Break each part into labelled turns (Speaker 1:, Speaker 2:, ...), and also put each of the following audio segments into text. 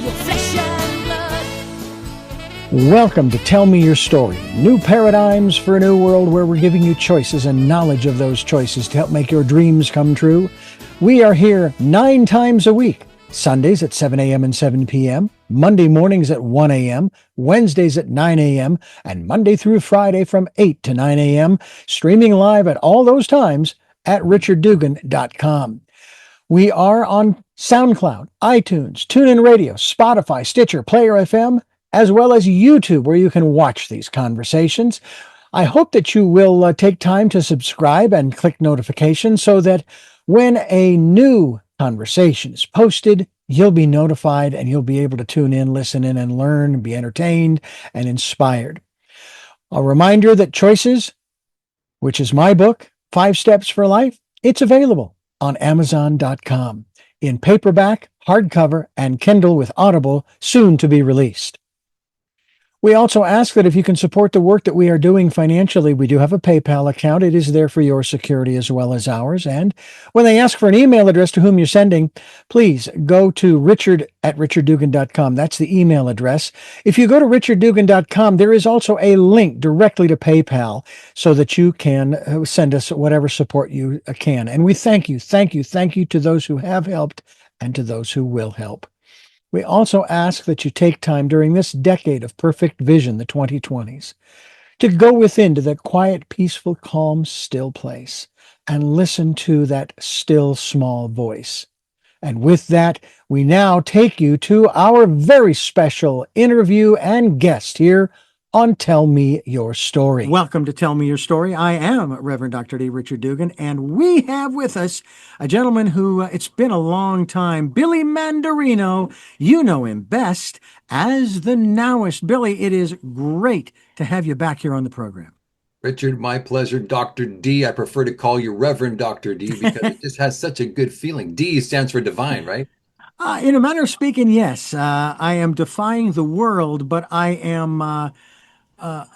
Speaker 1: your flesh and blood.
Speaker 2: Welcome to Tell Me Your Story. New paradigms for a new world where we're giving you choices and knowledge of those choices to help make your dreams come true. We are here 9 times a week. Sundays at 7 a.m. and 7 p.m., Monday mornings at 1 a.m., Wednesdays at 9 a.m., and Monday through Friday from 8 to 9 a.m., streaming live at all those times at richarddugan.com. We are on SoundCloud, iTunes, TuneIn Radio, Spotify, Stitcher, Player FM, as well as YouTube, where you can watch these conversations. I hope that you will take time to subscribe and click notifications so that when a new conversation is posted, you'll be notified and you'll be able to tune in, listen in, and learn, be entertained and inspired. A reminder that Choices, which is my book, 5 Steps for Life, it's available on Amazon.com in paperback, hardcover, and Kindle with Audible, soon to be released. We also ask that if you can support the work that we are doing financially, we do have a PayPal account. It is there for your security as well as ours. And when they ask for an email address to whom you're sending, please go to richard@richarddugan.com. That's the email address. If you go to richarddugan.com, there is also a link directly to PayPal so that you can send us whatever support you can. And we thank you to those who have helped and to those who will help. We also ask that you take time during this decade of perfect vision, the 2020s, to go within to that quiet, peaceful, calm, still place and listen to that still, small voice. And with that, we now take you to our very special interview and guest here on Tell Me Your Story. Welcome to Tell Me Your Story. I am Reverend Dr. D. Richard Dugan, and we have with us a gentleman who, it's been a long time, Billy Mandarino. You know him best as the Now-ist. Billy, it is great to have you back here on the program.
Speaker 3: Richard, my pleasure. Dr. D, I prefer to call you Reverend Dr. D because it just has such a good feeling. D stands for divine, right?
Speaker 2: In a manner of speaking, yes. I am defying the world, but I am...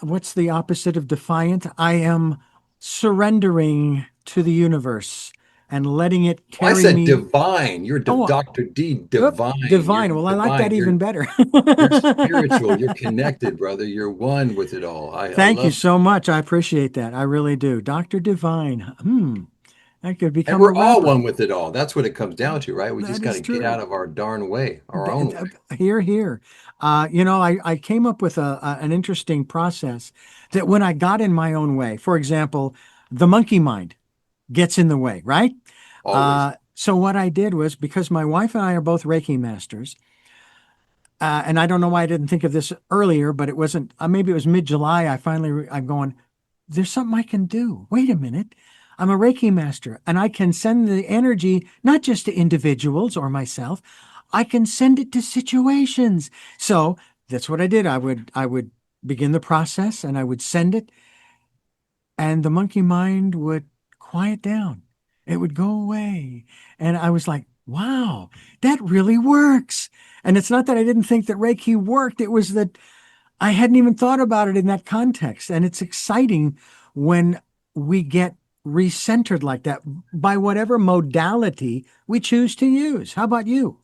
Speaker 2: what's the opposite of defiant? I am surrendering to the universe and letting it carry me.
Speaker 3: I said divine. You're Dr. D, divine.
Speaker 2: Divine. Well, I like that even better.
Speaker 3: You're spiritual. You're connected, brother. You're one with it all.
Speaker 2: Thank you so much. I appreciate that. I really do. Dr. Divine. That could become.
Speaker 3: And we're all one with it all. That's what it comes down to, right? We just got to get out of our darn way, our own way.
Speaker 2: Here. I came up with an interesting process that when I got in my own way, for example, the monkey mind gets in the way, right? So what I did was, because my wife and I are both Reiki masters, and I don't know why I didn't think of this earlier, but it wasn't, maybe it was mid-July, I'm going, there's something I can do. Wait a minute. I'm a Reiki master, and I can send the energy not just to individuals or myself, I can send it to situations. So that's what I did. I would begin the process and I would send it, and the monkey mind would quiet down. It would go away. And I was like, wow, that really works. And it's not that I didn't think that Reiki worked. It was that I hadn't even thought about it in that context. And it's exciting when we get recentered like that by whatever modality we choose to use. How about you?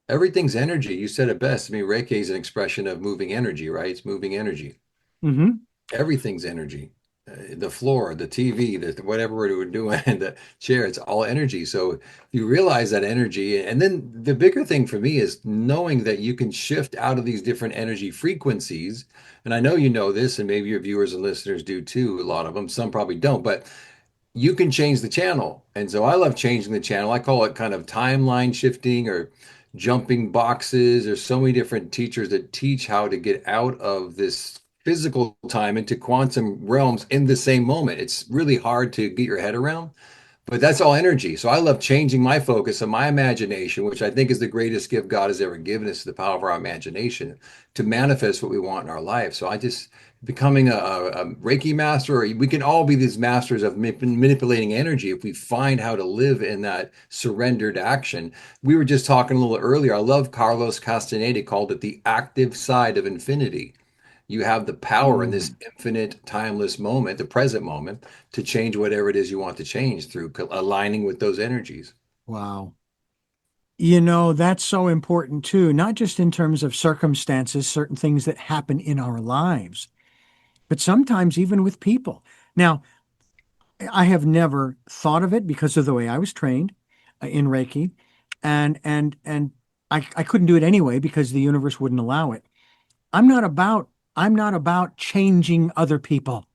Speaker 3: Everything's energy. You said it best. I mean, Reiki is an expression of moving energy, right? It's moving energy.
Speaker 2: Mm-hmm.
Speaker 3: Everything's energy. The floor, the TV, whatever we're doing, the chair, it's all energy. So you realize that energy. And then the bigger thing for me is knowing that you can shift out of these different energy frequencies. And I know you know this, and maybe your viewers and listeners do too, a lot of them. Some probably don't, but you can change the channel. And so I love changing the channel. I call it kind of timeline shifting or jumping boxes. There's so many different teachers that teach how to get out of this physical time into quantum realms in the same moment. It's really hard to get your head around, but that's all energy. So I love changing my focus and my imagination, which I think is the greatest gift God has ever given us, the power of our imagination to manifest what we want in our life. So I just becoming a Reiki master, or we can all be these masters of manipulating energy if we find how to live in that surrendered action. We were just talking a little earlier. I love Carlos Castaneda called it the active side of infinity. You have the power in this infinite, timeless moment, the present moment, to change whatever it is you want to change through aligning with those energies.
Speaker 2: Wow. That's so important too, not just in terms of circumstances, certain things that happen in our lives, but sometimes even with people. Now, I have never thought of it because of the way I was trained in Reiki, and I couldn't do it anyway because the universe wouldn't allow it. I'm not about I'm not about changing other people.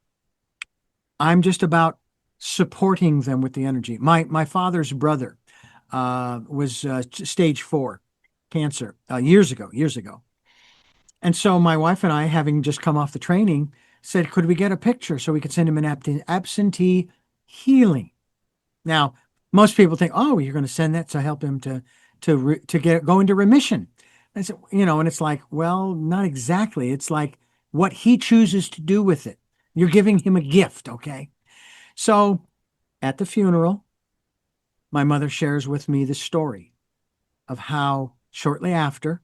Speaker 2: I'm just about supporting them with the energy. My father's brother was stage 4 cancer years ago. And so my wife and I, having just come off the training, said, could we get a picture so we could send him an absentee healing? Now, most people think, oh, you're going to send that to help him to get go into remission. I said, and it's like, well, not exactly. It's like what he chooses to do with it. You're giving him a gift, okay? So at the funeral, my mother shares with me the story of how shortly after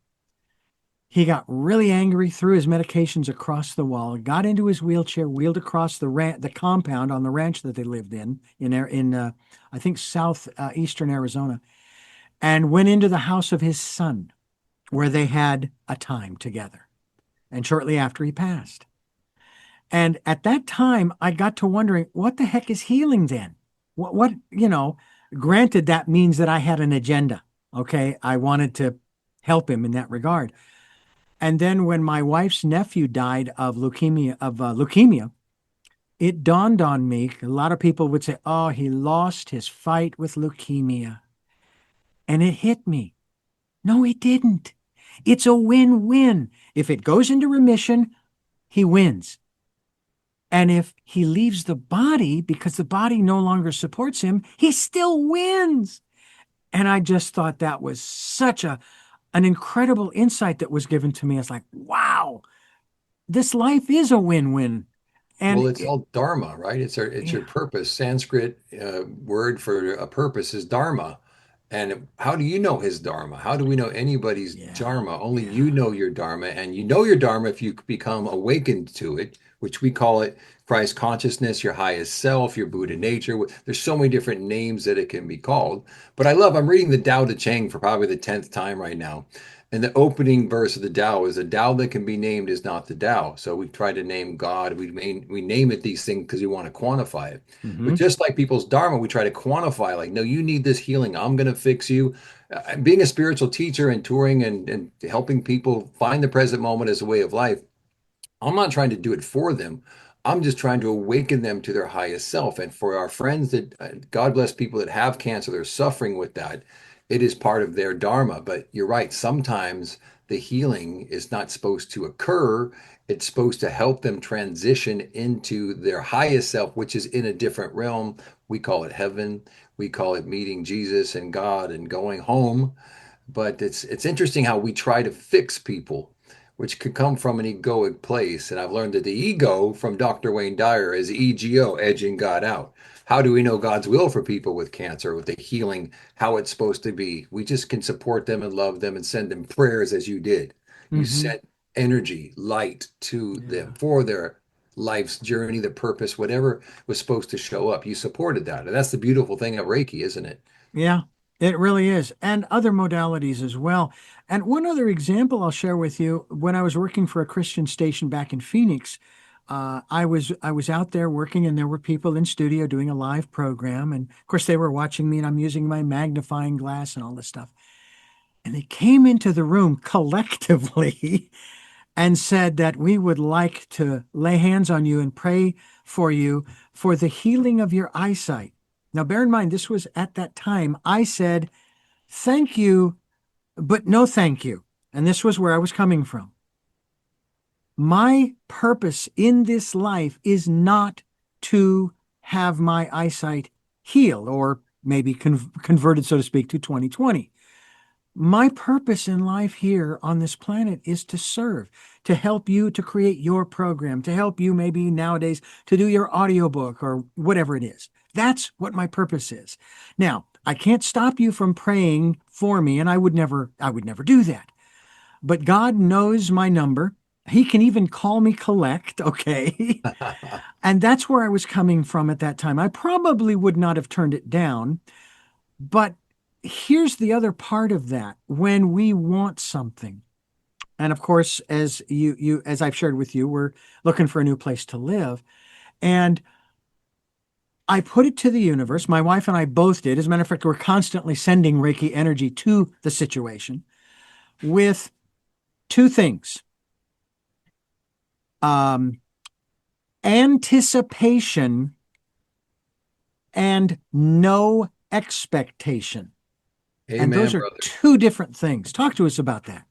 Speaker 2: he got really angry, threw his medications across the wall, got into his wheelchair, wheeled across the compound on the ranch that they lived in I think southeastern Arizona, and went into the house of his son, where they had a time together. And shortly after he passed. And at that time, I got to wondering, what the heck is healing then? Granted, that means that I had an agenda. Okay. I wanted to help him in that regard. And then when my wife's nephew died of leukemia, it dawned on me. A lot of people would say, "Oh, he lost his fight with leukemia," and it hit me. No, it didn't. It's a win-win. If it goes into remission, he wins. And if he leaves the body because the body no longer supports him, he still wins. And I just thought that was such an incredible insight that was given to me. It's like, wow, this life is a win-win.
Speaker 3: Well,
Speaker 2: And
Speaker 3: it's all dharma, right? It's your
Speaker 2: yeah,
Speaker 3: purpose. Sanskrit word for a purpose is dharma. And how do you know his dharma? How do we know anybody's
Speaker 2: yeah,
Speaker 3: dharma? Only you
Speaker 2: yeah.
Speaker 3: know your dharma, and you know your dharma if you become awakened to it, which we call it Christ consciousness, your highest self, your Buddha nature. There's so many different names that it can be called. But I'm reading the Tao Te Ching for probably the 10th time right now. And the opening verse of the Tao is a Tao that can be named is not the Tao. So we try to name God. We name it these things because we want to quantify it. But
Speaker 2: Hmm.
Speaker 3: just like people's Dharma, we try to quantify, like, no, you need this healing. I'm going to fix you. Being a spiritual teacher and touring and helping people find the present moment as a way of life, I'm not trying to do it for them. I'm just trying to awaken them to their highest self. And for our friends that, God bless people that have cancer, they're suffering with that. It is part of their dharma. But you're right. Sometimes the healing is not supposed to occur. It's supposed to help them transition into their highest self, which is in a different realm. We call it heaven. We call it meeting Jesus and God and going home. But it's interesting how we try to fix people, which could come from an egoic place. And I've learned that the ego from Dr. Wayne Dyer is ego, edging God out. How do we know God's will for people with cancer, with the healing, how it's supposed to be? We just can support them and love them and send them prayers as you did. You
Speaker 2: Hmm.
Speaker 3: sent energy, light to them
Speaker 2: Yeah.
Speaker 3: for their life's journey, the purpose, whatever was supposed to show up. You supported that. And that's the beautiful thing of Reiki, isn't it?
Speaker 2: Yeah, it really is. And other modalities as well. And one other example I'll share with you, when I was working for a Christian station back in Phoenix, I was out there working and there were people in studio doing a live program. And of course they were watching me and I'm using my magnifying glass and all this stuff. And they came into the room collectively and said that we would like to lay hands on you and pray for you for the healing of your eyesight. Now, bear in mind, this was at that time. I said, thank you, but no thank you. And this was where I was coming from. My purpose in this life is not to have my eyesight healed or maybe converted, so to speak, to 2020. My purpose in life here on this planet is to serve, to help you to create your program, to help you maybe nowadays to do your audiobook or whatever it is. That's what my purpose is. Now, I can't stop you from praying for me, and I would never do that. But God knows my number. He can even call me collect, okay? And that's where I was coming from at that time. I probably would not have turned it down, but here's the other part of that. When we want something, and of course, as as I've shared with you, we're looking for a new place to live. And I put it to the universe. My wife and I both did. As a matter of fact, we're constantly sending Reiki energy to the situation with two things: um, anticipation and no expectation. And
Speaker 3: Amen,
Speaker 2: those are
Speaker 3: brother.
Speaker 2: two different things. Talk to us about that.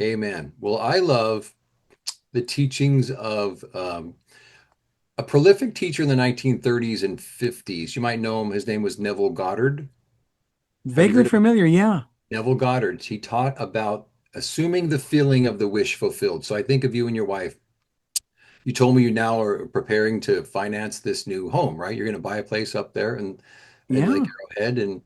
Speaker 3: Amen. Well, I love the teachings of a prolific teacher in the 1930s and 50s. You might know him. His name was Neville Goddard. Have you
Speaker 2: Vaguely
Speaker 3: heard of
Speaker 2: familiar, yeah.
Speaker 3: Neville Goddard? He taught about assuming the feeling of the wish fulfilled. So I think of you and your wife. You told me you now are preparing to finance this new home, right? You're going to buy a place up there and Lake
Speaker 2: Yeah.
Speaker 3: Arrowhead,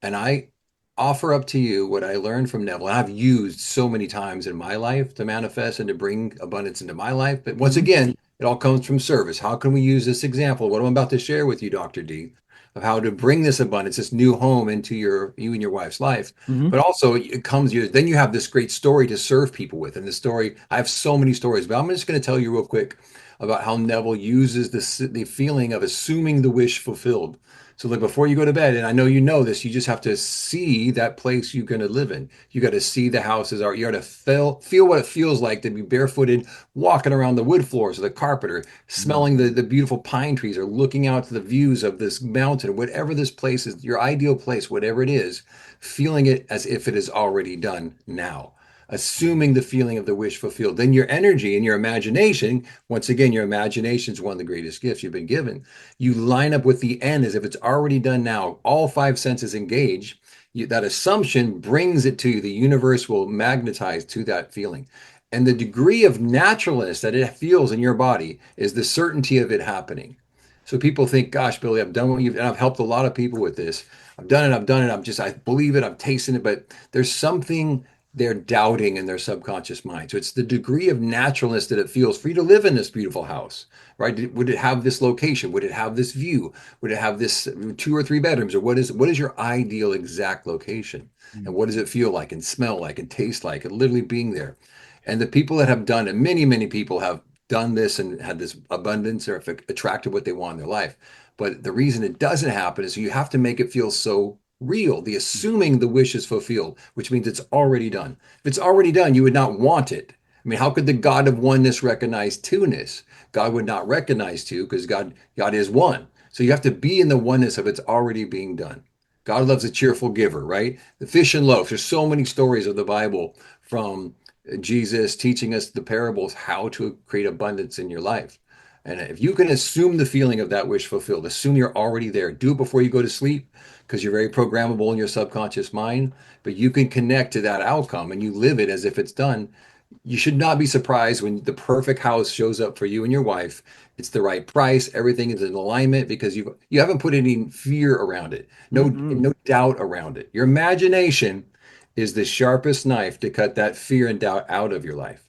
Speaker 3: and I offer up to you what I learned from Neville. And I've used so many times in my life to manifest and to bring abundance into my life. But once
Speaker 2: Hmm.
Speaker 3: again, it all comes from service. How can we use this example, what I'm about to share with you, Dr. D, of how to bring this abundance, this new home into you and your wife's life?
Speaker 2: Hmm.
Speaker 3: But also it comes you then you have this great story to serve people with. And the story, I have so many stories, but I'm just going to tell you real quick about how Neville uses the feeling of assuming the wish fulfilled. So like before you go to bed, and I know you know this, you just have to see that place you're going to live in. You got to see the houses are. You got to feel what it feels like to be barefooted, walking around the wood floors of the carpet, or smelling the beautiful pine trees, or looking out to the views of this mountain, whatever this place is, your ideal place, whatever it is, feeling it as if it is already done now. Assuming the feeling of the wish fulfilled. Then your energy and your imagination, once again, your imagination is one of the greatest gifts you've been given. You line up with the end as if it's already done now. All five senses engage. That assumption brings it to you. The universe will magnetize to that feeling. And the degree of naturalness that it feels in your body is the certainty of it happening. So people think, gosh, Billy, I've done what you've, and I've helped a lot of people with this. I've done it, I've done it, I believe it, I'm tasting it, but there's something they're doubting in their subconscious mind. So it's the degree of naturalness that it feels for you to live in this beautiful house, right? Would it have this location? Would it have this view? Would it have this two or three bedrooms? Or what is your ideal exact location? And what does it feel like and smell like and taste like and literally being there? And the people that have done it, many people have done this and had this abundance or attracted what they want in their life. But the reason it doesn't happen is you have to make it feel so real, the assuming the wish is fulfilled, which means it's already done. If it's already done, you would not want it. I mean, how could the God of oneness recognize two-ness? God would not recognize two because God is one. So you have to be in the oneness of it's already being done. God loves a cheerful giver, right? The fish and loaves. There's so many stories of the Bible from Jesus teaching us the parables how to create abundance in your life. And if you can assume the feeling of that wish fulfilled, assume you're already there. Do it before you go to sleep because you're very programmable in your subconscious mind, but you can connect to that outcome and you live it as if it's done. You should not be surprised when the perfect house shows up for you and your wife. It's the right price, everything is in alignment because you haven't put any fear around it,
Speaker 2: Mm-mm.
Speaker 3: no doubt around it. Your imagination is the sharpest knife to cut that fear and doubt out of your life.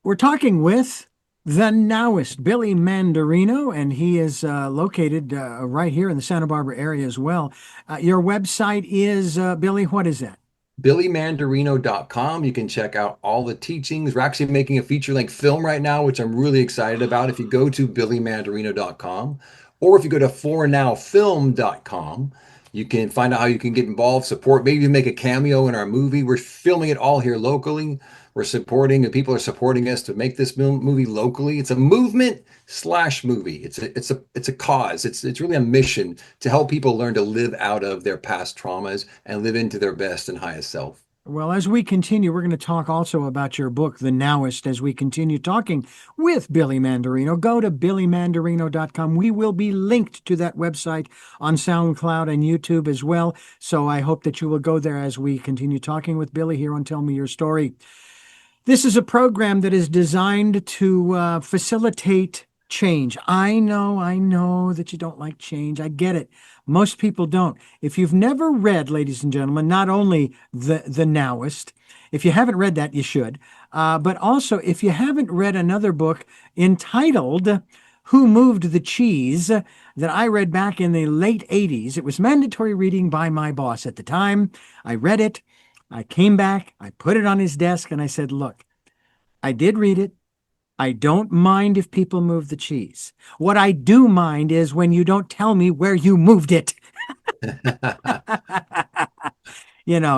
Speaker 2: We're talking with the Nowist, Billy Mandarino, and he is located right here in the Santa Barbara area as well. Your website is, Billy, what is that?
Speaker 3: billymandarino.com. You can check out all the teachings. We're actually making a feature length film right now, which I'm really excited about. If you go to billymandarino.com or if you go to fornowfilm.com, you can find out how you can get involved, support, maybe make a cameo in our movie. We're filming it all here locally. We're supporting, and people are supporting us to make this movie locally. It's a movement slash movie. It's a cause. It's really a mission to help people learn to live out of their past traumas and live into their best and highest self.
Speaker 2: Well, as we continue, we're going to talk also about your book, The Nowist, as we continue talking with Billy Mandarino. Go to billymandarino.com. We will be linked to that website on SoundCloud and YouTube as well. So I hope that you will go there as we continue talking with Billy here on Tell Me Your Story. This is a program that is designed to facilitate change. I know that you don't like change. I get it. Most people don't. If you've never read, ladies and gentlemen, not only the Nowist, if you haven't read that, you should. But also, if you haven't read another book entitled "Who Moved the Cheese," that I read back in the late 80s. It was mandatory reading by my boss at the time. I read it. I came back, I put it on his desk, and I said, look, I did read it. I don't mind if people move the cheese. What I do mind is when you don't tell me where you moved it.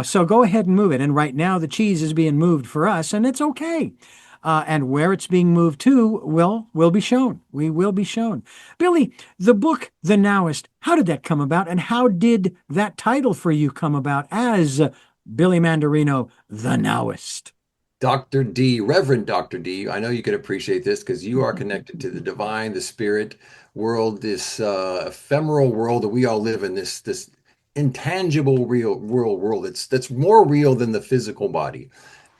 Speaker 2: So go ahead and move it. And right now, the cheese is being moved for us, and it's okay. And where it's being moved to will be shown. We will be shown. Billy, the book, The Nowist, how did that come about? And how did that title for you come about as Billy Mandarino, The Nowist?
Speaker 3: Dr. D, Reverend Dr. D, I know you can appreciate this because you are connected to the divine, the spirit world, this ephemeral world that we all live in, this intangible real world. That's more real than the physical body.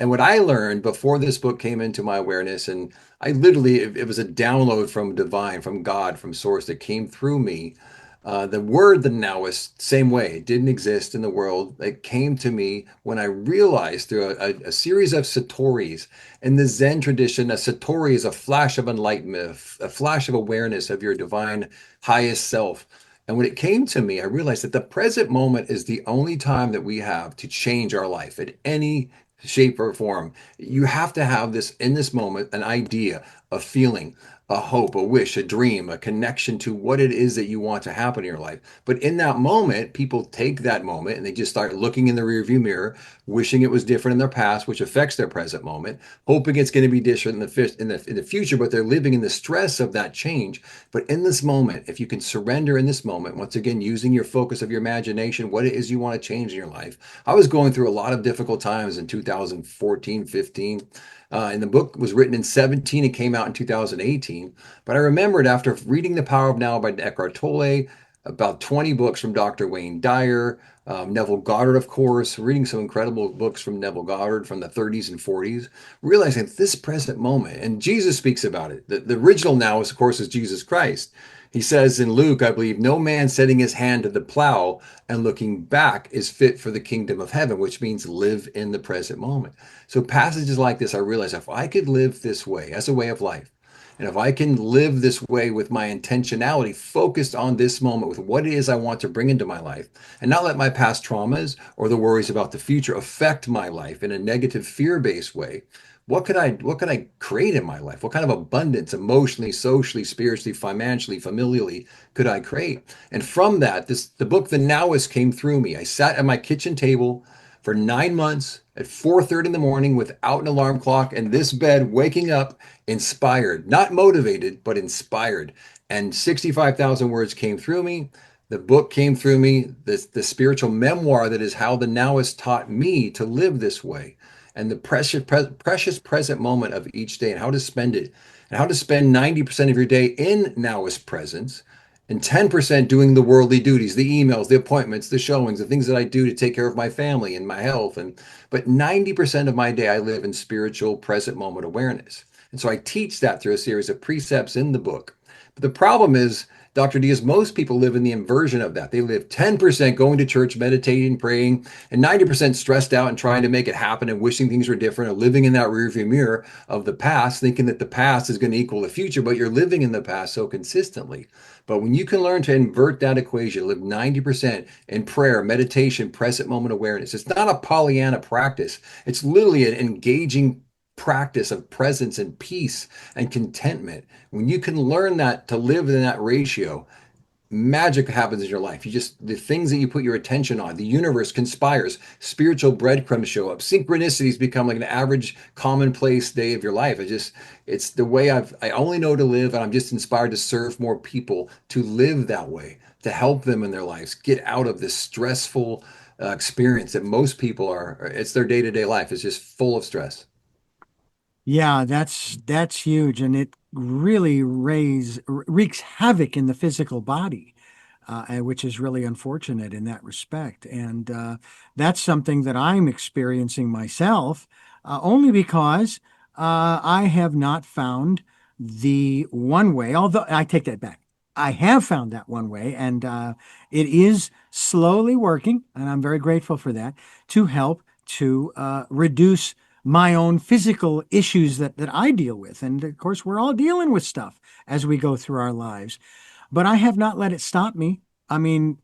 Speaker 3: And what I learned before this book came into my awareness, and I literally, it was a download from divine, from God, from source that came through me. The word the Nowist, same way, it didn't exist in the world. It came to me when I realized through a series of satoris. In the Zen tradition, a satori is a flash of enlightenment, a flash of awareness of your divine highest self. And when it came to me, I realized that the present moment is the only time that we have to change our life at any shape or form. You have to have this in this moment, an idea, a feeling, a hope, a wish, a dream, a connection to what it is that you want to happen in your life. But in that moment, people take that moment and they just start looking in the rearview mirror, wishing it was different in their past, which affects their present moment, hoping it's going to be different in the future, but they're living in the stress of that change. But in this moment, if you can surrender in this moment, once again, using your focus of your imagination, what it is you want to change in your life. I was going through a lot of difficult times in 2014, 15. And the book was written in 17 and came out in 2018. But I remembered after reading The Power of Now by Eckhart Tolle, about 20 books from Dr. Wayne Dyer, Neville Goddard, of course, reading some incredible books from Neville Goddard from the 30s and 40s, realizing this present moment, and Jesus speaks about it. The original now, is, of course, is Jesus Christ. He says in Luke, I believe, no man setting his hand to the plow and looking back is fit for the kingdom of heaven, which means live in the present moment. So passages like this, I realize if I could live this way as a way of life, and if I can live this way with my intentionality focused on this moment with what it is I want to bring into my life, and not let my past traumas or the worries about the future affect my life in a negative fear-based way, what could I create in my life? What kind of abundance emotionally, socially, spiritually, financially, familially could I create? And from that, the book The Nowist came through me. I sat at my kitchen table for 9 months at 4:30 in the morning without an alarm clock and this bed waking up inspired, not motivated, but inspired. And 65,000 words came through me. The book came through me, the spiritual memoir that is how the Nowist taught me to live this way and the precious present moment of each day and how to spend it and how to spend 90% of your day in Nowist presence and 10% doing the worldly duties, the emails, the appointments, the showings, the things that I do to take care of my family and my health. But 90% of my day I live in spiritual present moment awareness. And so I teach that through a series of precepts in the book. But the problem is, Dr. D, is most people live in the inversion of that. They live 10% going to church, meditating, praying, and 90% stressed out and trying to make it happen and wishing things were different or living in that rearview mirror of the past, thinking that the past is going to equal the future, but you're living in the past so consistently. But when you can learn to invert that equation, live 90% in prayer, meditation, present moment awareness, it's not a Pollyanna practice. It's literally an engaging practice of presence and peace and contentment. When you can learn that to live in that ratio, magic happens in your life. The things that you put your attention on, the universe conspires, spiritual breadcrumbs show up, synchronicities become like an average commonplace day of your life. It's the way I only know to live, and I'm just inspired to serve more people to live that way, to help them in their lives get out of this stressful experience that most people it's their day-to-day life. It's just full of stress.
Speaker 2: Yeah, that's huge, and it really wreaks havoc in the physical body, which is really unfortunate in that respect. And that's something that I'm experiencing myself, only because I have not found the one way. Although I take that back, I have found that one way, and it is slowly working, and I'm very grateful for that to help to reduce my own physical issues that I deal with. And of course, we're all dealing with stuff as we go through our lives. but I have not let it stop me. I mean,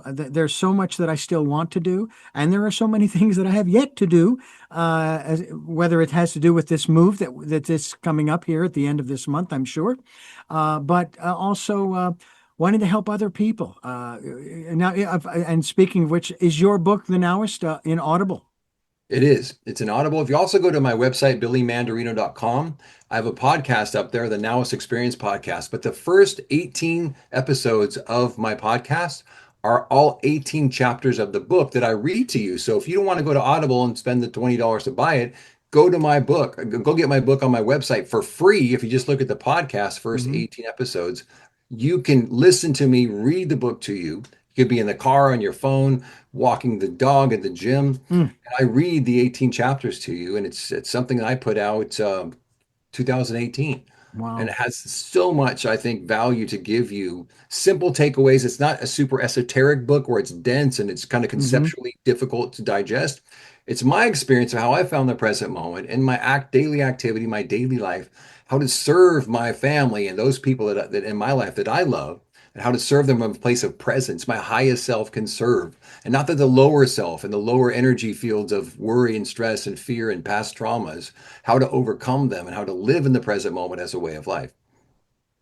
Speaker 2: there's so much that I still want to do, and there are so many things that I have yet to do. Whether it has to do with this move that's coming up here at the end of this month, I'm sure, but also wanting to help other people. And speaking of which, is your book, The Nowist, in Audible?
Speaker 3: It is. It's an Audible. If you also go to my website, billymandarino.com, I have a podcast up there, the Nowist Experience podcast. But the first 18 episodes of my podcast are all 18 chapters of the book that I read to you. So if you don't want to go to Audible and spend the $20 to buy it, go to my book. Go get my book on my website for free. If you just look at the podcast, first
Speaker 2: Hmm.
Speaker 3: 18 episodes, you can listen to me read the book to you. You could be in the car, on your phone, walking the dog at the gym.
Speaker 2: Mm,
Speaker 3: I read the 18 chapters to you, and it's something that I put out 2018. And it
Speaker 2: wow.
Speaker 3: has so much, I think, value to give you. Simple takeaways. It's not a super esoteric book where it's dense and it's kind of
Speaker 2: Hmm.
Speaker 3: conceptually difficult to digest. It's my experience of how I found the present moment in my daily activity, my daily life, how to serve my family and those people that in my life that I love, and how to serve them from a place of presence, my highest self can serve. And not that the lower self and the lower energy fields of worry and stress and fear and past traumas, how to overcome them and how to live in the present moment as a way of life.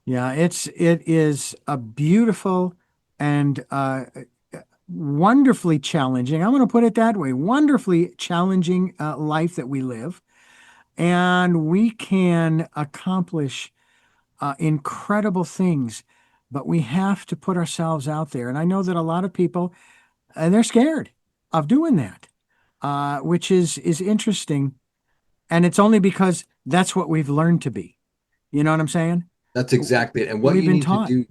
Speaker 2: Yeah, it is a beautiful and wonderfully challenging. I'm going to put it that way, wonderfully challenging life that we live, and we can accomplish incredible things, but we have to put ourselves out there. And I know that a lot of people, they're scared of doing that, which is interesting. And it's only because that's what we've learned to be. You know what I'm saying?
Speaker 3: That's exactly it. And what
Speaker 2: We've
Speaker 3: you
Speaker 2: been
Speaker 3: need to
Speaker 2: taught.
Speaker 3: do,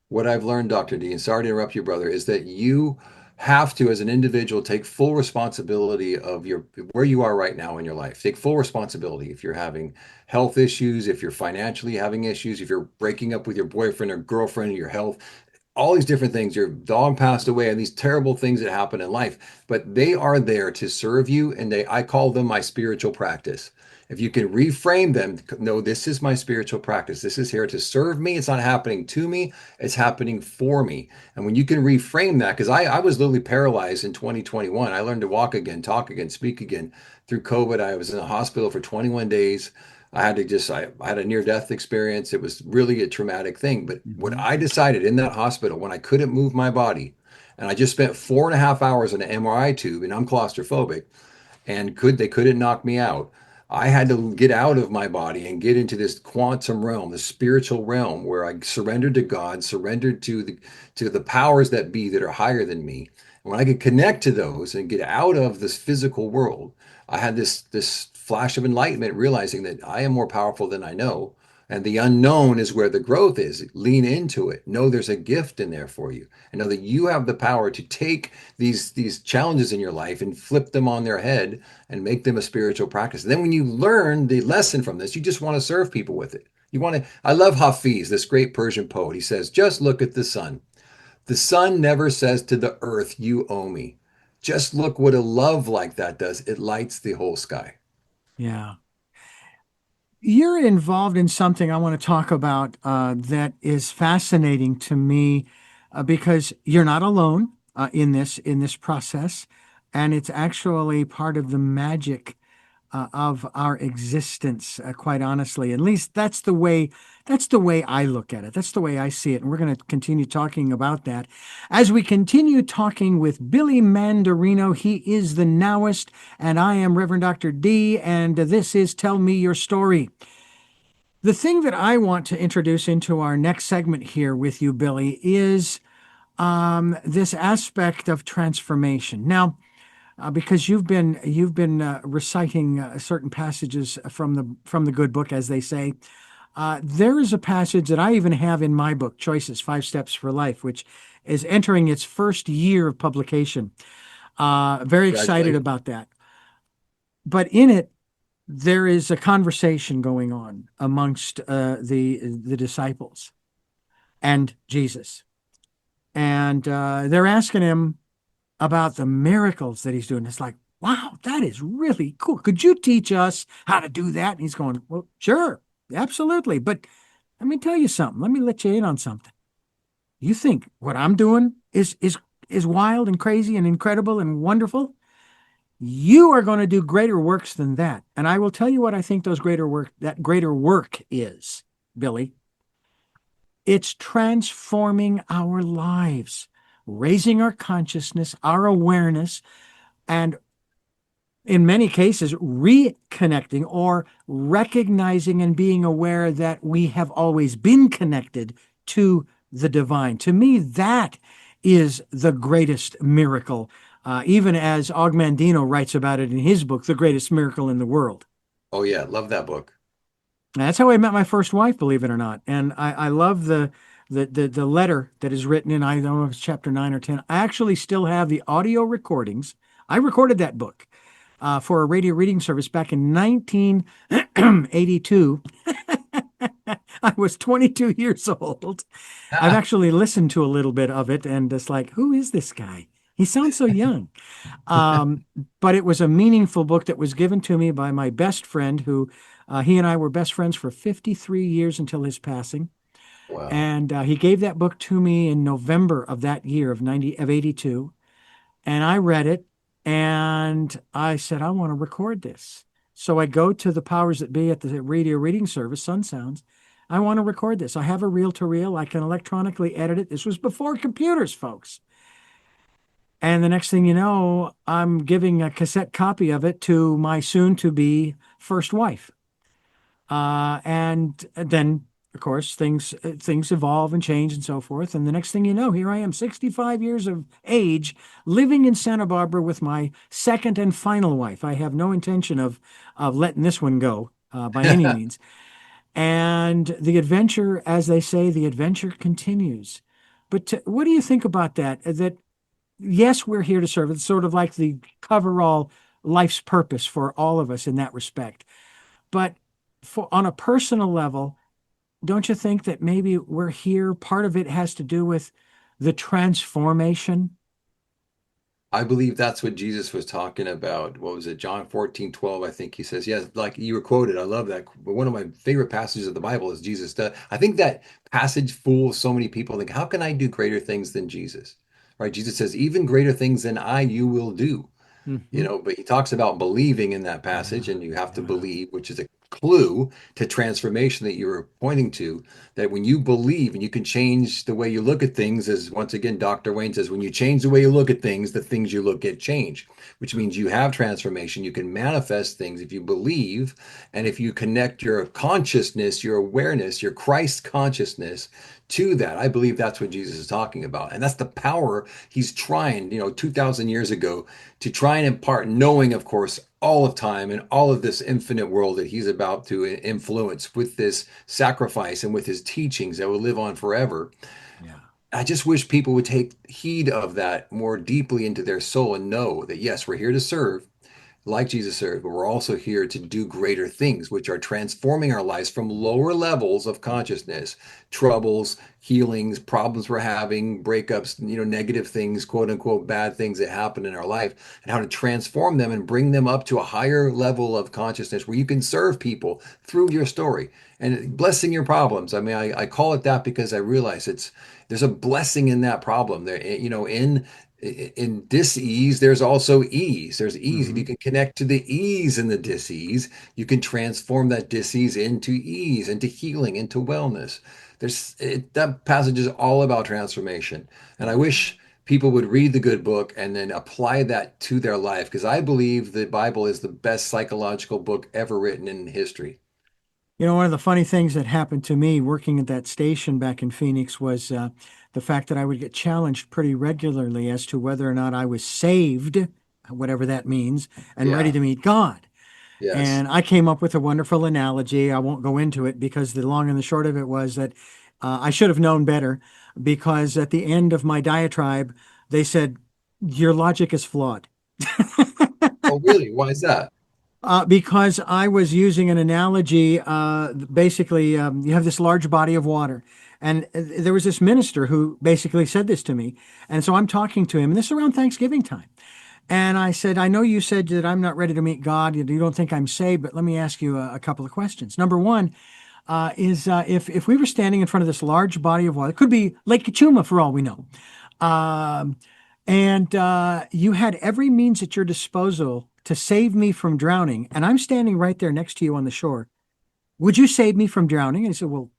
Speaker 3: what I've learned, Dr. D, and sorry to interrupt you, brother, is that you have to, as an individual, take full responsibility of your where you are right now in your life. Take full responsibility if you're having health issues, if you're financially having issues, if you're breaking up with your boyfriend or girlfriend, or your health, all these different things. Your dog passed away, and these terrible things that happen in life, but they are there to serve you, and I call them my spiritual practice. If you can reframe them, no, this is my spiritual practice. This is here to serve me. It's not happening to me, it's happening for me. And when you can reframe that, because I was literally paralyzed in 2021. I learned to walk again, talk again, speak again through COVID. I was in a hospital for 21 days. I had a near death experience. It was really a traumatic thing. But what
Speaker 2: Mhm.
Speaker 3: I decided in that hospital when I couldn't move my body, and I just spent 4.5 hours in an MRI tube, and I'm claustrophobic, and they couldn't knock me out. I had to get out of my body and get into this quantum realm, the spiritual realm, where I surrendered to God, surrendered to the powers that be that are higher than me. And when I could connect to those and get out of this physical world, I had this flash of enlightenment, realizing that I am more powerful than I know. And the unknown is where the growth is. Lean into it. Know there's a gift in there for you. And know that you have the power to take these challenges in your life and flip them on their head and make them a spiritual practice. And then when you learn the lesson from this, you just want to serve people with it. You want to. I love Hafiz, this great Persian poet. He says, "Just look at the sun. The sun never says to the earth, 'You owe me.' Just look what a love like that does. It lights the whole sky."
Speaker 2: Yeah. You're involved in something I want to talk about that is fascinating to me because you're not alone in this process, and it's actually part of the magic of our existence. Quite honestly, at least that's the way I look at it. That's the way I see it, and we're going to continue talking about that as we continue talking with Billy Mandarino. He is the Nowist, and I am Reverend Dr. D, and this is Tell Me Your Story. The thing that I want to introduce into our next segment here with you, Billy, is this aspect of transformation. Now, because you've been reciting certain passages from the good book, as they say, there is a passage that I even have in my book, Choices: 5 Steps for Life, which is entering its first year of publication. Very excited
Speaker 3: Congratulations.
Speaker 2: about that. But in it, there is a conversation going on amongst the disciples and Jesus, and they're asking him about the miracles that he's doing. It's like, wow, that is really cool. Could you teach us how to do that? And he's going, well, sure, absolutely. But let me tell you something. Let me let you in on something. You think what I'm doing is wild and crazy and incredible and wonderful? You are going to do greater works than that. And I will tell you what I think that greater work is, Billy. It's transforming our lives, raising our consciousness, our awareness, and in many cases, reconnecting or recognizing and being aware that we have always been connected to the divine. To me, that is the greatest miracle, even as Ogmandino writes about it in his book, The Greatest Miracle in the World.
Speaker 3: Oh yeah, love that book.
Speaker 2: That's how I met my first wife, believe it or not. And I love the letter that is written in, I don't know if it's chapter 9 or 10. I actually still have the audio recordings. I recorded that book for a radio reading service back in 1982. I was 22 years old. I've actually listened to a little bit of it and it's like, who is this guy? He sounds so young. But it was a meaningful book that was given to me by my best friend who he and I were best friends for 53 years until his passing.
Speaker 3: Wow.
Speaker 2: And he gave that book to me in November of that year of 82. And I read it and I said, I want to record this. So I go to the powers that be at the radio reading service, Sun Sounds. I want to record this. I have a reel to reel. I can electronically edit it. This was before computers, folks. And the next thing you know, I'm giving a cassette copy of it to my soon to be first wife. And then, of course, things evolve and change and so forth. And the next thing you know, here I am, 65 years of age, living in Santa Barbara with my second and final wife. I have no intention of letting this one go by any means. And the adventure, as they say, the adventure continues. But what do you think about that? That yes, we're here to serve. It's sort of like the coverall life's purpose for all of us in that respect. But on a personal level, don't you think that maybe we're here? Part of it has to do with the transformation.
Speaker 3: I believe that's what Jesus was talking about. What was it? John 14:12. I think he says, yes, like you were quoted. I love that. But one of my favorite passages of the Bible is Jesus. I think that passage fools so many people. Think, how can I do greater things than Jesus? Right? Jesus says, even greater things than I, you will do.
Speaker 2: Hmm.
Speaker 3: But he talks about believing in that passage,
Speaker 2: Yeah,
Speaker 3: and you have to
Speaker 2: yeah.
Speaker 3: believe, which is a clue to transformation that you were pointing to, that when you believe and you can change the way you look at things, as once again Dr. Wayne says, when you change the way you look at things, the things you look at change, which means you have transformation. You can manifest things if you believe, and if you connect your consciousness, your awareness, your Christ consciousness to that. I believe that's what Jesus is talking about. And that's the power he's trying, 2,000 years ago, to try and impart, knowing, of course, all of time and all of this infinite world that he's about to influence with this sacrifice and with his teachings that will live on forever.
Speaker 2: Yeah.
Speaker 3: I just wish people would take heed of that more deeply into their soul and know that, yes, we're here to serve like Jesus served, but we're also here to do greater things, which are transforming our lives from lower levels of consciousness, troubles, healings, problems we're having, breakups, negative things, quote unquote, bad things that happen in our life, and how to transform them and bring them up to a higher level of consciousness where you can serve people through your story and blessing your problems. I mean, I call it that because I realize there's a blessing in that problem there, in dis-ease, there's also ease. There's ease. If you
Speaker 2: Hmm.
Speaker 3: can connect to the ease in the dis-ease, you can transform that dis-ease into ease, into healing, into wellness. That passage is all about transformation. And I
Speaker 2: Yeah.
Speaker 3: wish people would read the good book and then apply that to their life, because I believe the Bible is the best psychological book ever written in history.
Speaker 2: One of the funny things that happened to me working at that station back in Phoenix was the fact that I would get challenged pretty regularly as to whether or not I was saved, whatever that means, and ready
Speaker 3: Yeah.
Speaker 2: to meet God.
Speaker 3: Yes.
Speaker 2: And I came up with a wonderful analogy. I won't go into it because the long and the short of it was that I should have known better because at the end of my diatribe, they said, your logic is flawed.
Speaker 3: Oh, really? Why is that?
Speaker 2: Because I was using an analogy. Basically, you have this large body of water. And there was this minister who basically said this to me. And so I'm talking to him, and this is around Thanksgiving time. And I said, I know you said that I'm not ready to meet God. You don't think I'm saved, but let me ask you a couple of questions. Number one, is if we were standing in front of this large body of water, it could be Lake Kachuma for all we know, um, and you had every means at your disposal to save me from drowning, and I'm standing right there next to you on the shore. Would you save me from drowning? And he said, well,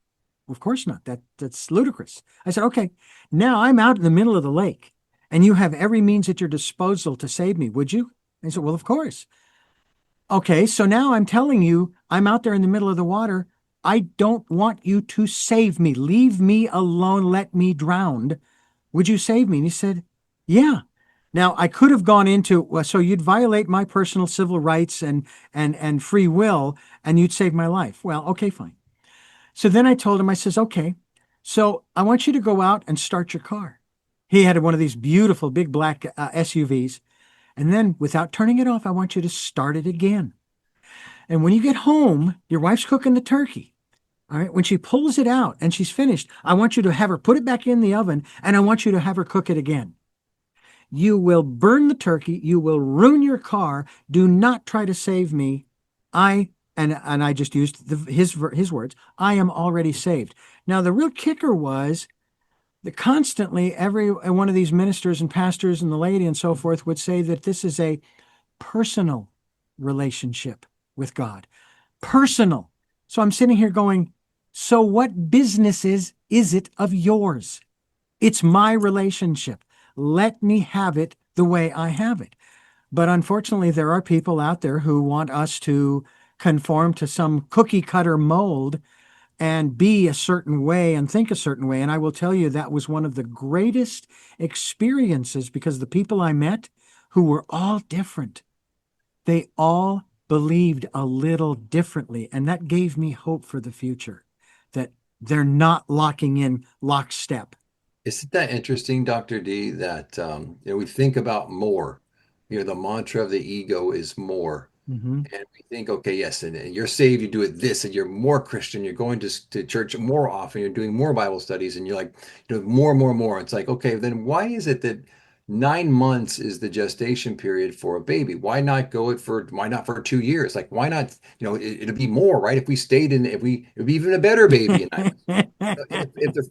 Speaker 2: of course not. That's ludicrous. I said, okay, now I'm out in the middle of the lake and you have every means at your disposal to save me. Would you? And he said, well, of course. Okay, so now I'm telling you, I'm out there in the middle of the water. I don't want you to save me. Leave me alone. Let me drown. Would you save me? And he said, yeah. Now I could have gone into, well, so you'd violate my personal civil rights and free will, and you'd save my life. Well, okay, fine. So then I told him, I says, okay, so I want you to go out and start your car. He had one of these beautiful big black SUVs. And then without turning it off, I want you to start it again. And when you get home, your wife's cooking the turkey. All right. When she pulls it out and she's finished, I want you to have her put it back in the oven and I want you to have her cook it again. You will burn the turkey. You will ruin your car. Do not try to save me. I and I just used his words. I am already saved. Now the real kicker was that constantly every one of these ministers and pastors and the lady and so forth would say that this is a personal relationship with God. Personal. So I'm sitting here going, so what businesses is it of yours? It's my relationship. Let me have it the way I have it. But unfortunately, there are people out there who want us to conform to some cookie cutter mold and be a certain way and think a certain way. And I will tell you, that was one of the greatest experiences because the people I met who were all different, they all believed a little differently. And that gave me hope for the future, that they're not locking in lockstep.
Speaker 3: Isn't that interesting, Dr. D, that we think about more. The mantra of the ego is more.
Speaker 2: Mm-hmm.
Speaker 3: And we think, okay, yes, and you're saved, you do it this, and you're more Christian, you're going to church more often, you're doing more Bible studies, and you're like, more, more, more. It's like, okay, then why is it that 9 months is the gestation period for a baby? Why not for 2 years? Like, why not, it'd be more, right? If we stayed in, if we, it'd be even a better baby in 9 months.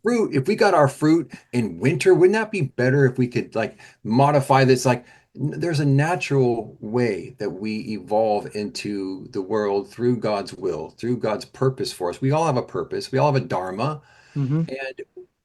Speaker 3: If we got our fruit in winter, wouldn't that be better if we could like modify this? Like, there's a natural way that we evolve into the world through God's will, through God's purpose for us. We all have a purpose. We all have a dharma.
Speaker 2: Mm-hmm.
Speaker 3: And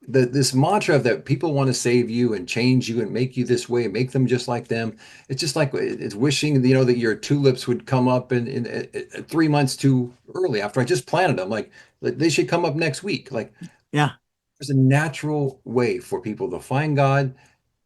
Speaker 3: this mantra of that people want to save you and change you and make you this way, make them just like them. It's just like it's wishing, that your tulips would come up in 3 months too early after I just planted them. Like they should come up next week. Like
Speaker 2: Yeah.
Speaker 3: there's a natural way for people to find God,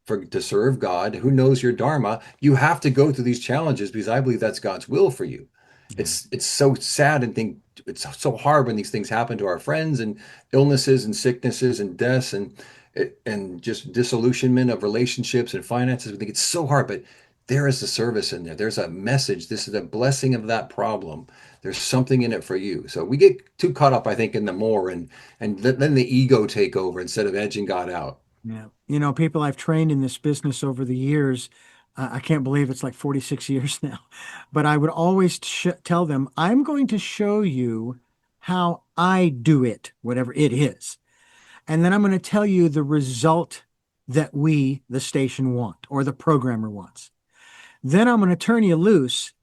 Speaker 3: to serve God, who knows your dharma. You have to go through these challenges because I believe that's God's will for you.
Speaker 2: Yeah.
Speaker 3: It's so sad and think it's so hard when these things happen to our friends and illnesses and sicknesses and deaths and just disillusionment of relationships and finances. We think it's so hard, but there is a service in there. There's a message. This is a blessing of that problem. There's something in it for you. So we get too caught up, I think, in the more and then the ego take over instead of edging God out.
Speaker 2: Yeah. People I've trained in this business over the years, I can't believe it's like 46 years now, but I would always tell them, I'm going to show you how I do it, whatever it is. And then I'm going to tell you the result that the station want, or the programmer wants. Then I'm going to turn you loose.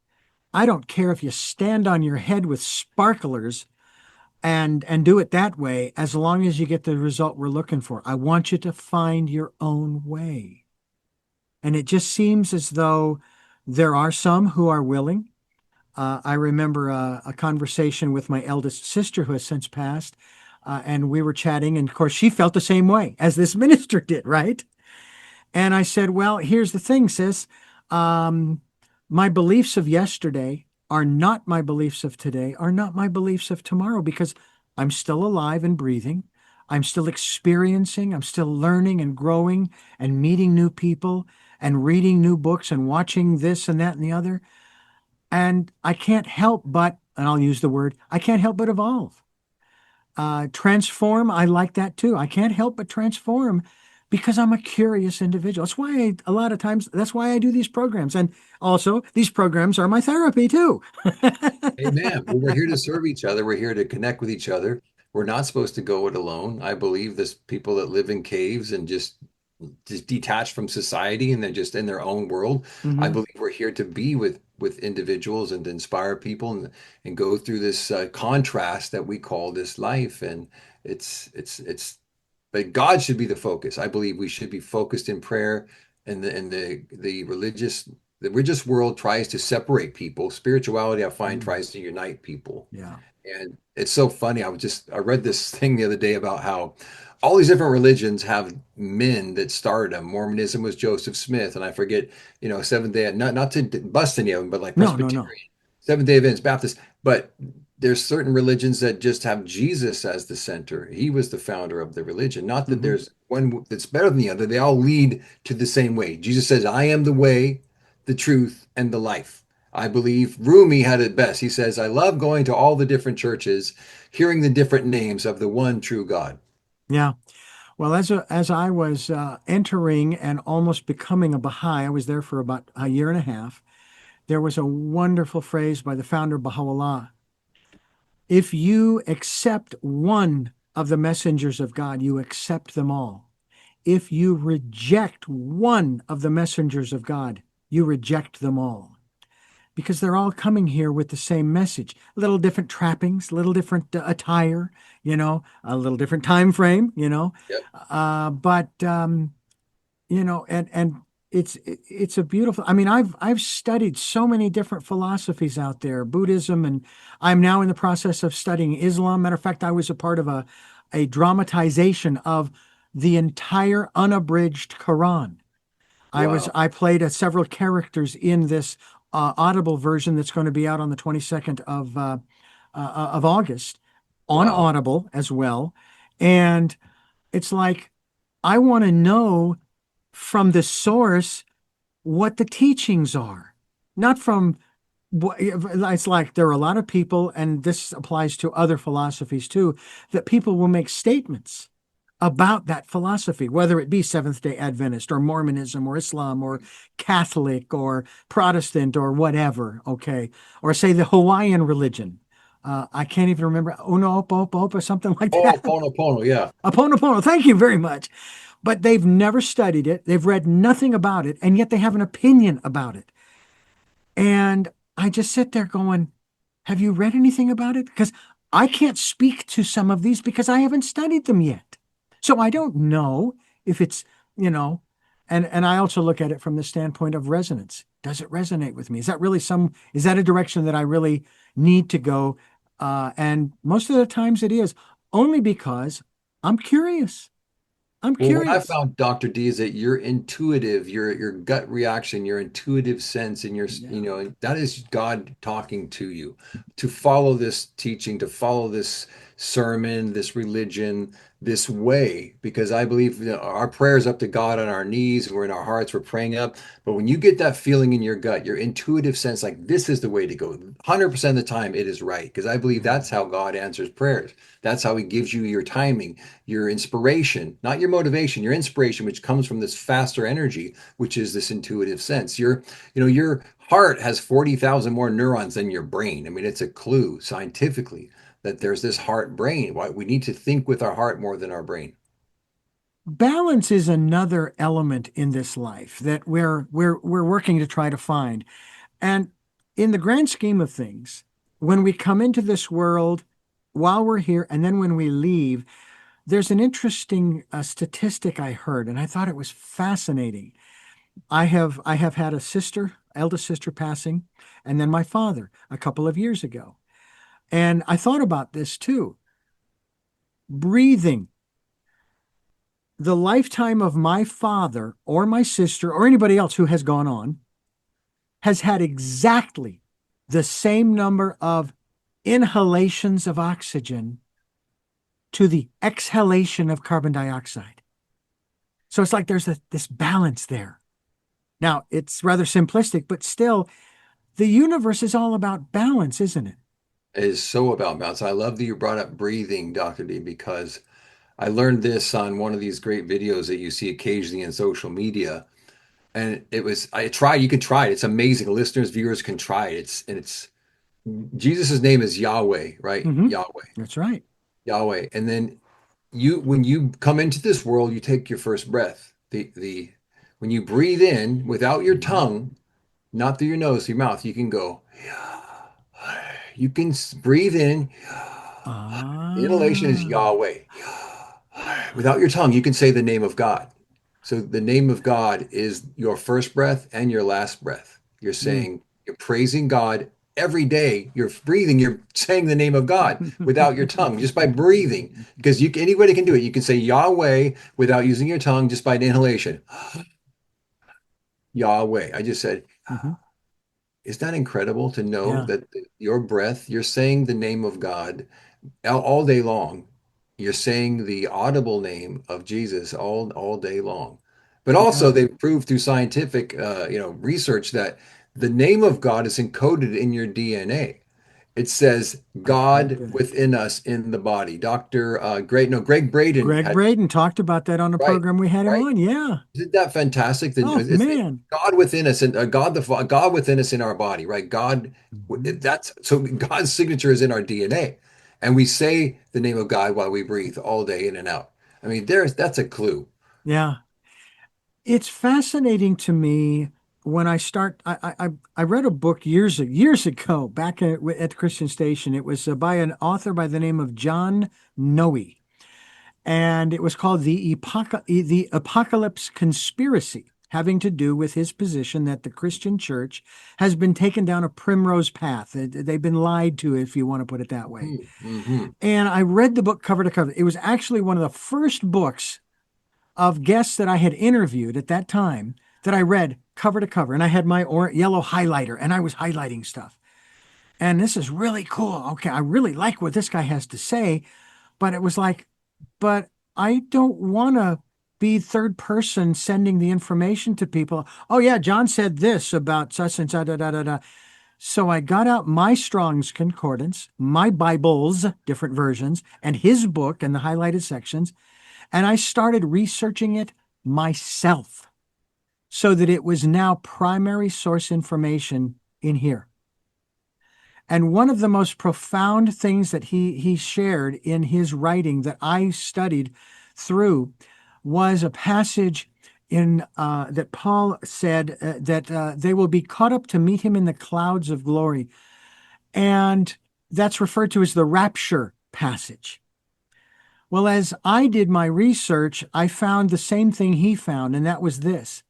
Speaker 2: I don't care if you stand on your head with sparklers and do it that way, as long as you get the result we're looking for. I want you to find your own way. And it just seems as though there are some who are willing. I remember a conversation with my eldest sister who has since passed, and we were chatting, and of course she felt the same way as this minister did, right? And I said, well, here's the thing, sis. Um, my beliefs of yesterday are not my beliefs of today, are not my beliefs of tomorrow, because I'm still alive and breathing. I'm still experiencing, I'm still learning and growing and meeting new people and reading new books and watching this and that and the other. And I can't help but, and I'll use the word, I can't help but evolve. Transform, I like that too. I can't help but transform because I'm a curious individual. That's why a lot of times, that's why I do these programs. And also, these programs are my therapy too.
Speaker 3: Amen. Well, we're here to serve each other. We're here to connect with each other. We're not supposed to go it alone. I believe this people that live in caves and just detached from society and they're just in their own world. I
Speaker 2: Hmm.
Speaker 3: believe we're here to be with individuals and to inspire people and go through this contrast that we call this life. And it's but God should be the focus. I believe we should be focused in prayer, and the religious world tries to separate people. Spirituality, I find,
Speaker 2: Mm.
Speaker 3: tries to unite people.
Speaker 2: Yeah.
Speaker 3: And it's so funny. I read this thing the other day about how all these different religions have men that started them. Mormonism was Joseph Smith, and I forget, Seventh Day, not to bust any of them, but like
Speaker 2: No, no, no.
Speaker 3: Presbyterian, Seventh Day Adventist, Baptist. But there's certain religions that just have Jesus as the center. He was the founder of the religion. Not that
Speaker 2: Hmm.
Speaker 3: there's one that's better than the other. They all lead to the same way. Jesus says, "I am the way, the truth, and the life." I believe Rumi had it best. He says, "I love going to all the different churches, hearing the different names of the one true God."
Speaker 2: Yeah. Well, as I was entering and almost becoming a Baha'i, I was there for about a year and a half. There was a wonderful phrase by the founder Baha'u'llah. If you accept one of the messengers of God, you accept them all. If you reject one of the messengers of God, you reject them all. Because they're all coming here with the same message. A little different trappings, a little different attire, a little different time frame,
Speaker 3: Yep.
Speaker 2: but and it's a beautiful. I mean, I've studied so many different philosophies out there, Buddhism, and I'm now in the process of studying Islam. Matter of fact, I was a part of a dramatization of the entire unabridged Quran.
Speaker 3: Wow.
Speaker 2: I played several characters in this Audible version that's going to be out on the 22nd of August on
Speaker 3: Wow.
Speaker 2: Audible as well. And it's like I want to know from the source what the teachings are, not from it's like there are a lot of people, and this applies to other philosophies too, that people will make statements about that philosophy, whether it be Seventh day Adventist or Mormonism or Islam or Catholic or Protestant or whatever, okay, or say the Hawaiian religion. I can't even remember Uno or something like
Speaker 3: Oh,
Speaker 2: that.
Speaker 3: Pono Pono. Yeah.
Speaker 2: Aponopono, thank you very much. But they've never studied it. They've read nothing about it, and yet they have an opinion about it. And I just sit there going, have you read anything about it? Because I can't speak to some of these because I haven't studied them yet. So I don't know if it's, you know, and I also look at it from the standpoint of resonance. Does it resonate with me? Is that a direction that I really need to go? And most of the times it is only because I'm curious. I'm
Speaker 3: Well, what I
Speaker 2: curious.
Speaker 3: found, Dr. D, is that your intuitive, your gut reaction, your intuitive sense, and
Speaker 2: Yeah.
Speaker 3: and that is God talking to you to follow this teaching, to follow this sermon, this religion, this way, because I believe our prayers up to God on our knees, and we're in our hearts, we're praying up. But when you get that feeling in your gut, your intuitive sense, like this is the way to go, 100% of the time it is right, because I believe
Speaker 2: Yeah.
Speaker 3: that's how God answers prayers. That's how He gives you your timing, your inspiration, not your motivation, your inspiration, which comes from this faster energy, which is this intuitive sense. Your heart has 40,000 more neurons than your brain. I mean, it's a clue scientifically that there's this heart brain. Why we need to think with our heart more than our brain.
Speaker 2: Balance is another element in this life that we're working to try to find. And in the grand scheme of things, when we come into this world, while we're here, and then when we leave, there's an interesting statistic I heard, and I thought it was fascinating. I have had a sister, eldest sister passing, and then my father a couple of years ago. And I thought about this too. Breathing, the lifetime of my father or my sister or anybody else who has gone on has had exactly the same number of inhalations of oxygen to the exhalation of carbon dioxide. So it's like there's this balance there. Now, it's rather simplistic, but still, the universe is all about balance, isn't it?
Speaker 3: It is so about balance. I love that you brought up breathing, Dr. D, because I learned this on one of these great videos that you see occasionally in social media. And it was, I tried, you can try it. It's amazing. Listeners, viewers can try it. It's Jesus's name is Yahweh, right?
Speaker 2: Hmm.
Speaker 3: Yahweh,
Speaker 2: That's right.
Speaker 3: Yahweh. And then when you come into this world, you take your first breath. When you breathe in without your
Speaker 2: Mhm.
Speaker 3: tongue, not through your nose, through your mouth, you can go, you can breathe in. The inhalation is
Speaker 2: Ah.
Speaker 3: Yahweh. Without your tongue, you can say the name of God. So the name of God is your first breath and your last breath. You're
Speaker 2: Mm.
Speaker 3: saying, you're praising God every day. You're breathing, you're saying the name of God without your tongue, just by breathing. Because anybody can do it. You can say Yahweh without using your tongue, just by an inhalation. Yahweh. I just said,
Speaker 2: Mhm.
Speaker 3: is that incredible to know
Speaker 2: Yeah.
Speaker 3: that your breath, you're saying the name of God all day long. You're saying the audible name of Jesus all day long. But also,
Speaker 2: Yeah.
Speaker 3: they've proved through scientific, research that the name of God is encoded in your DNA. It says
Speaker 2: I've heard
Speaker 3: God
Speaker 2: that.
Speaker 3: within us in the body. Dr. Greg Braden
Speaker 2: Greg
Speaker 3: had
Speaker 2: Braden talked about that on a
Speaker 3: right,
Speaker 2: program we had him
Speaker 3: right.
Speaker 2: on. Yeah.
Speaker 3: Isn't that fantastic? Then
Speaker 2: Oh
Speaker 3: it's
Speaker 2: man.
Speaker 3: God within us and God within us in our body, right?
Speaker 2: Mhm.
Speaker 3: That's so God's signature is in our DNA, and we say the name of God while we breathe all day in and out. I mean, that's a clue.
Speaker 2: Yeah. It's fascinating to me when I start. I read a book years ago back at the Christian Station. It was by an author by the name of John Noe, and it was called the Apocalypse Conspiracy, having to do with his position that the Christian church has been taken down a primrose path. They've been lied to, if you want to put it that way.
Speaker 3: Mm-hmm.
Speaker 2: And I read the book cover to cover. It was actually one of the first books of guests that I had interviewed at that time that I read cover to cover. And I had my yellow highlighter and I was highlighting stuff. And this is really cool. Okay, I really like what this guy has to say. But it was like, but I don't want to be third person sending the information to people. Oh, yeah, John said this about such and such, da, da, da, da. So I got out my Strong's Concordance, my Bibles, different versions, and his book and the highlighted sections, and I started researching it myself so that it was now primary source information in here. And one of the most profound things that he shared in his writing that I studied through was a passage in that Paul said that they will be caught up to meet him in the clouds of glory, and that's referred to as the rapture passage. Well, as I did my research, I found the same thing he found, and that was this: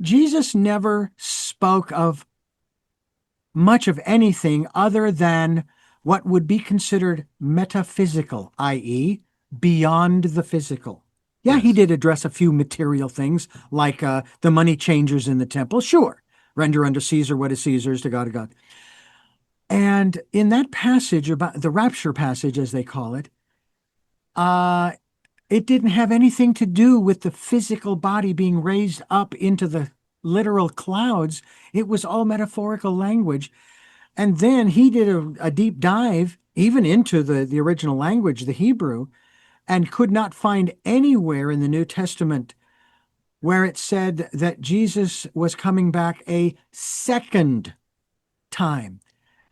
Speaker 2: Jesus never spoke of much of anything other than what would be considered metaphysical, i.e., beyond the physical. Yeah, he
Speaker 3: Yes.
Speaker 2: did address a few material things like the money changers in the temple. Sure, render unto Caesar what is Caesar's, to God, to God. And in that passage about the rapture passage, as they call it, uh, it didn't have anything to do with the physical body being raised up into the literal clouds. It was all metaphorical language. And then he did a deep dive even into the original language, the Hebrew, and could not find anywhere in the New Testament where it said that Jesus was coming back a second time,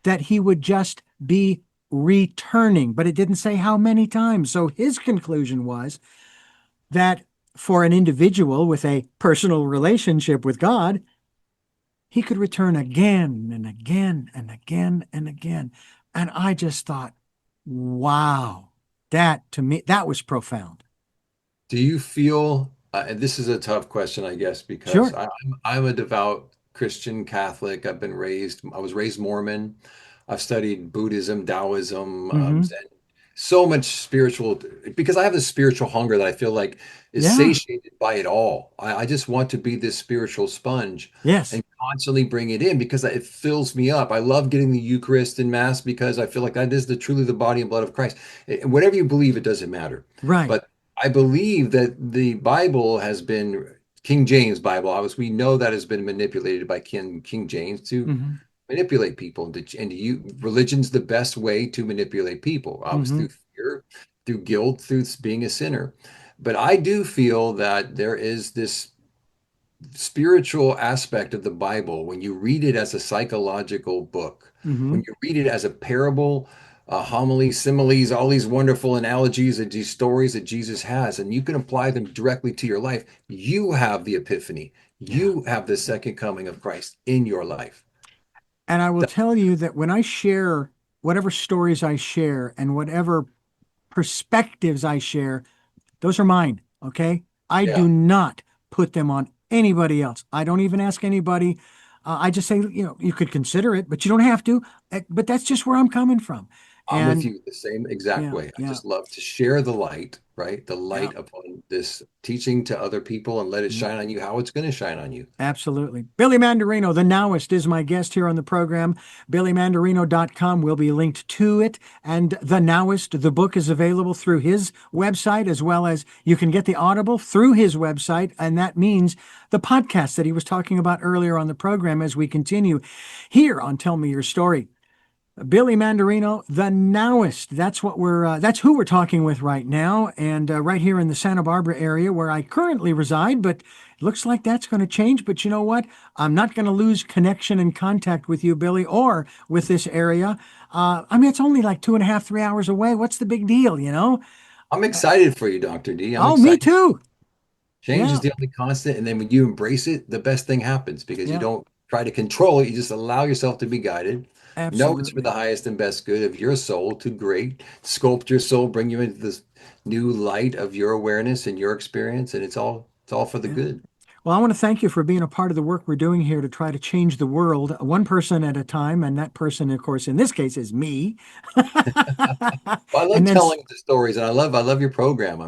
Speaker 2: that he would just be returning, but it didn't say how many times. So his conclusion was that for an individual with a personal relationship with God, he could return again and again and again and again. And I just thought, wow, that to me, that was profound.
Speaker 3: Do you feel, and this is a tough question, I guess, because
Speaker 2: Sure.
Speaker 3: I'm a devout Christian Catholic. I was raised Mormon. I've studied Buddhism, Taoism,
Speaker 2: Hmm.
Speaker 3: Zen, so much spiritual, because I have this spiritual hunger that I feel like is
Speaker 2: Yeah.
Speaker 3: satiated by it all. I just want to be this spiritual sponge
Speaker 2: Yes.
Speaker 3: and constantly bring it in because it fills me up. I love getting the Eucharist and Mass because I feel like that is truly the body and blood of Christ. Whatever you believe, it doesn't matter.
Speaker 2: Right.
Speaker 3: But I believe that the Bible has been King James Bible. Obviously, we know that has been manipulated by King James to
Speaker 2: Hmm.
Speaker 3: manipulate people. And religion's the best way to manipulate people, obviously
Speaker 2: Hmm.
Speaker 3: through fear. through guilt, through being a sinner. But I do feel that there is this spiritual aspect of the Bible when you read it as a psychological book,
Speaker 2: Hmm.
Speaker 3: when you read it as a parable, homilies, similes, all these wonderful analogies and these stories that Jesus has, and you can apply them directly to your life, you have the epiphany.
Speaker 2: Yeah.
Speaker 3: You have the second coming of Christ in your life.
Speaker 2: And I will tell you that when I share whatever stories I share and whatever perspectives I share, those are mine. Okay. I
Speaker 3: Yeah,
Speaker 2: do not put them on anybody else. I don't even ask anybody. I just say, you could consider it, but you don't have to. But that's just where I'm coming from.
Speaker 3: I'm with
Speaker 2: And
Speaker 3: you the same exact
Speaker 2: yeah,
Speaker 3: way. I
Speaker 2: yeah,
Speaker 3: just love to share the light, right? The
Speaker 2: yeah.
Speaker 3: light upon this teaching to other people and let it
Speaker 2: Mhm.
Speaker 3: shine on you how it's going to shine on you.
Speaker 2: Absolutely. Billy Mandarino, the Nowist, is my guest here on the program. BillyMandarino.com will be linked to it. And The Nowist, the book, is available through his website, as well as you can get the Audible through his website. And that means the podcast that he was talking about earlier on the program as we continue here on Tell Me Your Story. Billy Mandarino, the Nowist. That's who we're talking with right now, and right here in the Santa Barbara area where I currently reside. But it looks like that's going to change. But you know what? I'm not going to lose connection and contact with you, Billy, or with this area. I mean, it's only like 2.5, 3 hours away. What's the big deal, you know?
Speaker 3: I'm excited for you, Dr. D. I'm
Speaker 2: Oh, me
Speaker 3: excited.
Speaker 2: too.
Speaker 3: Change is
Speaker 2: Yeah,
Speaker 3: the only constant. And then when you embrace it, the best thing happens because you
Speaker 2: yeah,
Speaker 3: don't try to control it. You just allow yourself to be guided. Know it's for the
Speaker 2: absolutely.
Speaker 3: highest and best good of your soul to great, sculpt your soul, bring you into this new light of your awareness and your experience. And it's all for the
Speaker 2: Yeah.
Speaker 3: good.
Speaker 2: Well, I want to thank you for being a part of the work we're doing here to try to change the world, one person at a time. And that person, of course, in this case is me.
Speaker 3: Well, I love
Speaker 2: And then,
Speaker 3: telling the stories and I love your program.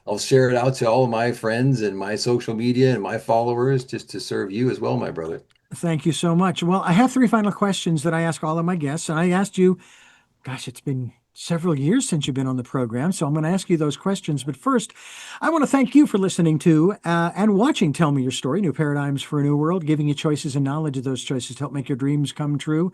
Speaker 3: I'll share it out to all of my friends and my social media and my followers just to serve you as well, my brother.
Speaker 2: thank you so much. Well, I have three final questions that I ask all of my guests. And I asked you, gosh, it's been several years since you've been on the program, so I'm going to ask you those questions. But first, I want to thank you for listening to and watching Tell Me Your Story, New Paradigms for a New World, giving you choices and knowledge of those choices to help make your dreams come true.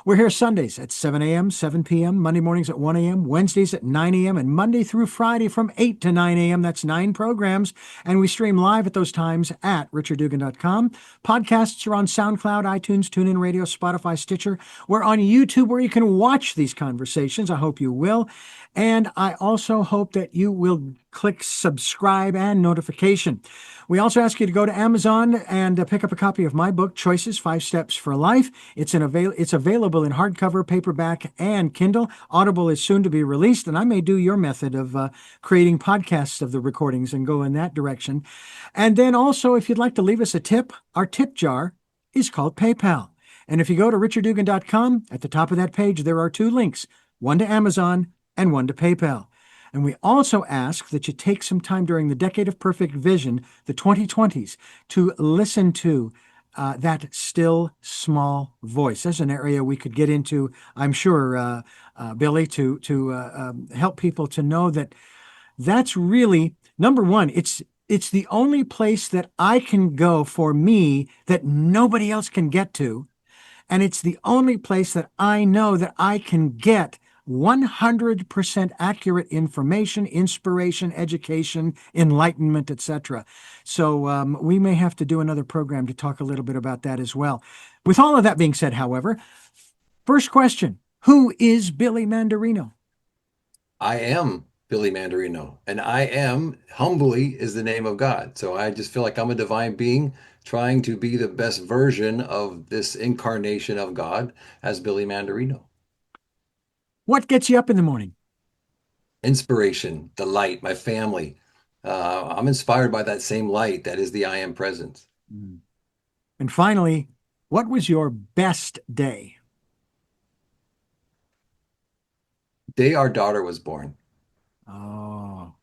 Speaker 2: We're here Sundays at 7 a.m., 7 p.m., Monday mornings at 1 a.m., Wednesdays at 9 a.m., and Monday through Friday from 8 to 9 a.m. That's 9 programs. And we stream live at those times at richarddugan.com. Podcasts are on SoundCloud, iTunes, TuneIn Radio, Spotify, Stitcher. We're on YouTube where you can watch these conversations. I hope you will. And I also hope that you will click subscribe and notification. We also ask you to go to Amazon and pick up a copy of my book, Choices, 5 Steps for Life. It's available in hardcover, paperback, and Kindle. Audible is soon to be released, and I may do your method of creating podcasts of the recordings and go in that direction. And then also, if you'd like to leave us a tip, our tip jar is called PayPal. And if you go to richarddugan.com, at the top of that page, there are two links, one to Amazon and one to PayPal. And we also ask that you take some time during the Decade of Perfect Vision, the 2020s, to listen to that still small voice. That's an area we could get into, I'm sure, Billy, to help people to know that that's really number one. It's the only place that I can go for me that nobody else can get to. And it's the only place that I know that I can get 100% accurate information, inspiration, education, enlightenment, etc. So we may have to do another program to talk a little bit about that as well. With all of that being said, however, first question, who is Billy Mandarino?
Speaker 3: I am Billy Mandarino, and I am humbly is the name of God. So I just feel like I'm a divine being trying to be the best version of this incarnation of God as Billy Mandarino.
Speaker 2: What gets you up in the morning?
Speaker 3: Inspiration, the light, my family. I'm inspired by that same light that is the I am presence.
Speaker 2: Mm. And finally, what was your best day?
Speaker 3: Day our daughter was born.
Speaker 2: Oh,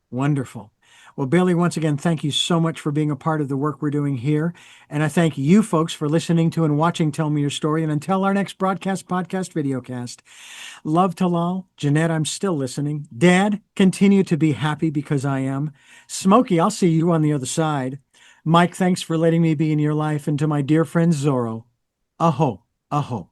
Speaker 2: wonderful. Well, Billy, once again, thank you so much for being a part of the work we're doing here. And I thank you folks for listening to and watching Tell Me Your Story. And until our next broadcast, podcast, videocast, love to Lal. Jeanette, I'm still listening. Dad, continue to be happy because I am. Smokey, I'll see you on the other side. Mike, thanks for letting me be in your life. And to my dear friend Zorro, aho, aho.